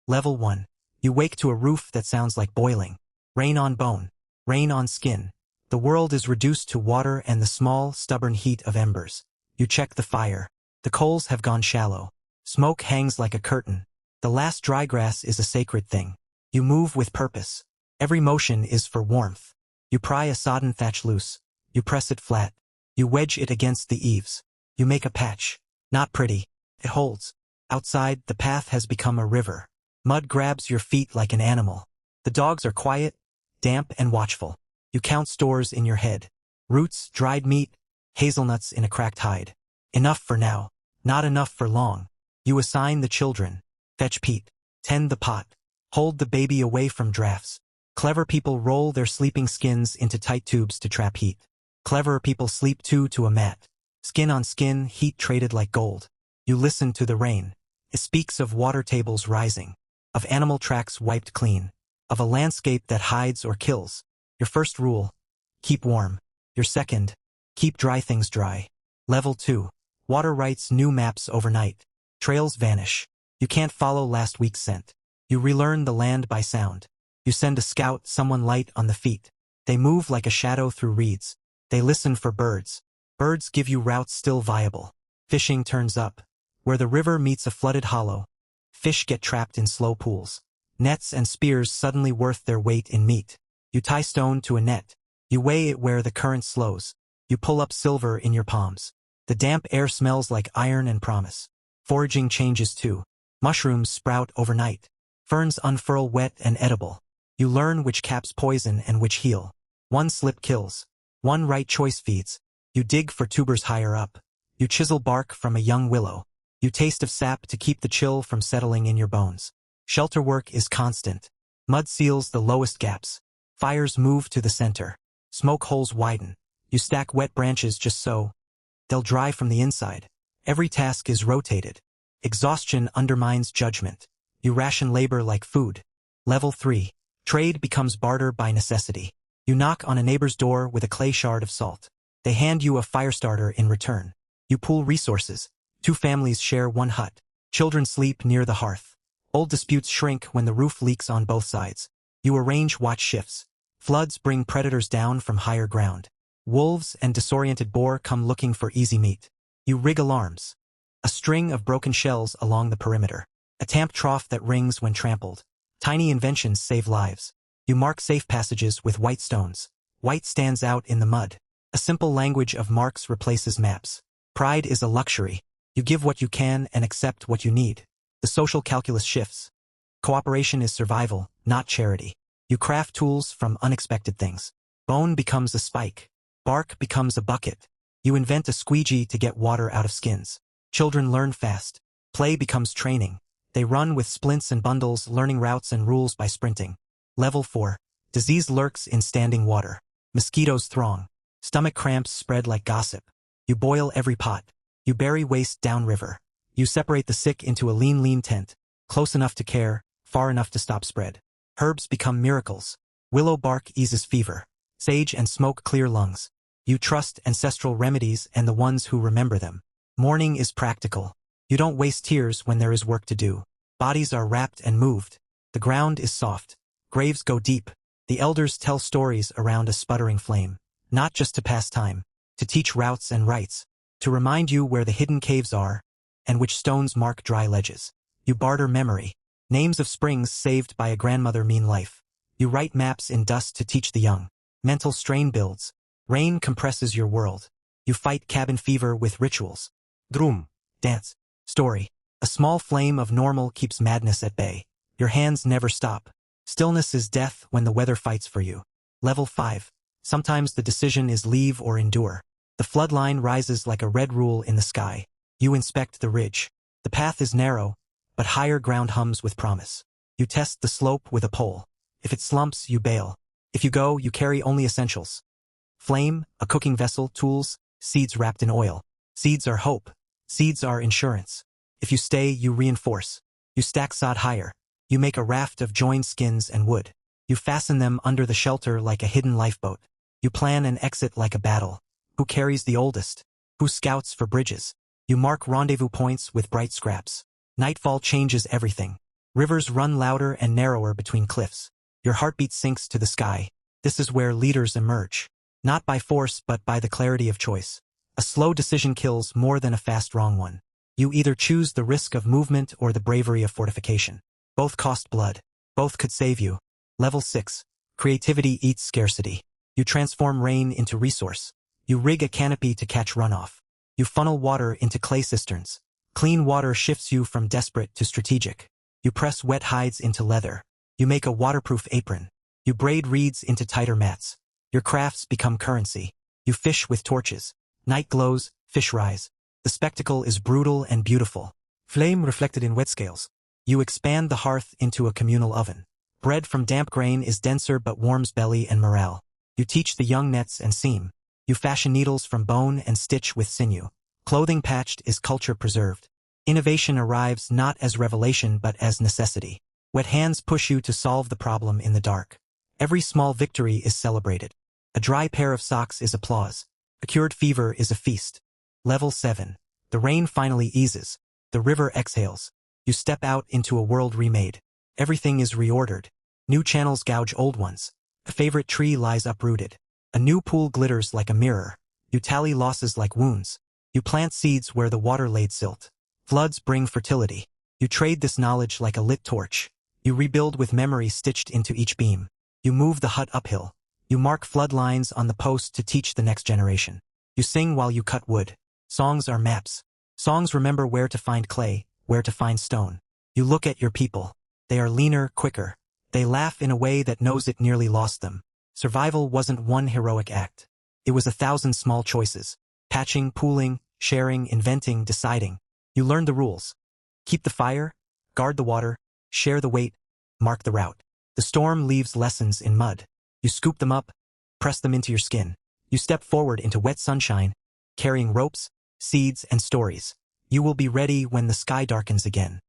Level 1. You wake to a roof that sounds like boiling. Rain on bone. Rain on skin. The world is reduced to water and the small, stubborn heat of embers. You check the fire. The coals have gone shallow. Smoke hangs like a curtain. The last dry grass is a sacred thing. You move with purpose. Every motion is for warmth. You pry a sodden thatch loose. You press it flat. You wedge it against the eaves. You make a patch. Not pretty. It holds. Outside, the path has become a river. Mud grabs your feet like an animal. The dogs are quiet, damp and watchful. You count stores in your head. Roots, dried meat, hazelnuts in a cracked hide. Enough for now. Not enough for long. You assign the children. Fetch Pete. Tend the pot. Hold the baby away from drafts. Clever people roll their sleeping skins into tight tubes to trap heat. Cleverer people sleep two to a mat. Skin on skin, heat traded like gold. You listen to the rain. It speaks of water tables rising. Of animal tracks wiped clean. Of a landscape that hides or kills. Your first rule. Keep warm. Your second. Keep dry things dry. Level 2. Water writes new maps overnight. Trails vanish. You can't follow last week's scent. You relearn the land by sound. You send a scout, someone light on the feet. They move like a shadow through reeds. They listen for birds. Birds give you routes still viable. Fishing turns up. Where the river meets a flooded hollow. Fish get trapped in slow pools. Nets and spears suddenly worth their weight in meat. You tie stone to a net. You weigh it where the current slows. You pull up silver in your palms. The damp air smells like iron and promise. Foraging changes too. Mushrooms sprout overnight. Ferns unfurl wet and edible. You learn which caps poison and which heal. One slip kills. One right choice feeds. You dig for tubers higher up. You chisel bark from a young willow. You taste of sap to keep the chill from settling in your bones. Shelter work is constant. Mud seals the lowest gaps. Fires move to the center. Smoke holes widen. You stack wet branches just so they'll dry from the inside. Every task is rotated. Exhaustion undermines judgment. You ration labor like food. Level 3. Trade becomes barter by necessity. You knock on a neighbor's door with a clay shard of salt. They hand you a fire starter in return. You pool resources. 2 families share one hut. Children sleep near the hearth. Old disputes shrink when the roof leaks on both sides. You arrange watch shifts. Floods bring predators down from higher ground. Wolves and disoriented boar come looking for easy meat. You rig alarms. A string of broken shells along the perimeter. A tamp trough that rings when trampled. Tiny inventions save lives. You mark safe passages with white stones. White stands out in the mud. A simple language of marks replaces maps. Pride is a luxury. You give what you can and accept what you need. The social calculus shifts. Cooperation is survival, not charity. You craft tools from unexpected things. Bone becomes a spike. Bark becomes a bucket. You invent a squeegee to get water out of skins. Children learn fast. Play becomes training. They run with splints and bundles, learning routes and rules by sprinting. Level 4. Disease lurks in standing water. Mosquitoes throng. Stomach cramps spread like gossip. You boil every pot. You bury waste downriver. You separate the sick into a lean tent. Close enough to care, far enough to stop spread. Herbs become miracles. Willow bark eases fever. Sage and smoke clear lungs. You trust ancestral remedies and the ones who remember them. Mourning is practical. You don't waste tears when there is work to do. Bodies are wrapped and moved. The ground is soft. Graves go deep. The elders tell stories around a sputtering flame. Not just to pass time. To teach routes and rites. To remind you where the hidden caves are, and which stones mark dry ledges. You barter memory. Names of springs saved by a grandmother mean life. You write maps in dust to teach the young. Mental strain builds. Rain compresses your world. You fight cabin fever with rituals. Drum. Dance. Story. A small flame of normal keeps madness at bay. Your hands never stop. Stillness is death when the weather fights for you. Level 5. Sometimes the decision is leave or endure. The flood line rises like a red rule in the sky. You inspect the ridge. The path is narrow, but higher ground hums with promise. You test the slope with a pole. If it slumps, you bail. If you go, you carry only essentials. Flame, a cooking vessel, tools, seeds wrapped in oil. Seeds are hope. Seeds are insurance. If you stay, you reinforce. You stack sod higher. You make a raft of joined skins and wood. You fasten them under the shelter like a hidden lifeboat. You plan an exit like a battle. Who carries the oldest? Who scouts for bridges? You mark rendezvous points with bright scraps. Nightfall changes everything. Rivers run louder and narrower between cliffs. Your heartbeat sinks to the sky. This is where leaders emerge. Not by force but by the clarity of choice. A slow decision kills more than a fast wrong one. You either choose the risk of movement or the bravery of fortification. Both cost blood. Both could save you. Level 6. Creativity eats scarcity. You transform rain into resource. You rig a canopy to catch runoff. You funnel water into clay cisterns. Clean water shifts you from desperate to strategic. You press wet hides into leather. You make a waterproof apron. You braid reeds into tighter mats. Your crafts become currency. You fish with torches. Night glows, fish rise. The spectacle is brutal and beautiful. Flame reflected in wet scales. You expand the hearth into a communal oven. Bread from damp grain is denser but warms belly and morale. You teach the young nets and seam. You fashion needles from bone and stitch with sinew. Clothing patched is culture preserved. Innovation arrives not as revelation but as necessity. Wet hands push you to solve the problem in the dark. Every small victory is celebrated. A dry pair of socks is applause. A cured fever is a feast. Level 7. The rain finally eases. The river exhales. You step out into a world remade. Everything is reordered. New channels gouge old ones. A favorite tree lies uprooted. A new pool glitters like a mirror. You tally losses like wounds. You plant seeds where the water laid silt. Floods bring fertility. You trade this knowledge like a lit torch. You rebuild with memory stitched into each beam. You move the hut uphill. You mark flood lines on the post to teach the next generation. You sing while you cut wood. Songs are maps. Songs remember where to find clay, where to find stone. You look at your people. They are leaner, quicker. They laugh in a way that knows it nearly lost them. Survival wasn't one heroic act. It was 1,000 small choices. Patching, pooling, sharing, inventing, deciding. You learn the rules. Keep the fire, guard the water, share the weight, mark the route. The storm leaves lessons in mud. You scoop them up, press them into your skin. You step forward into wet sunshine, carrying ropes, seeds, and stories. You will be ready when the sky darkens again.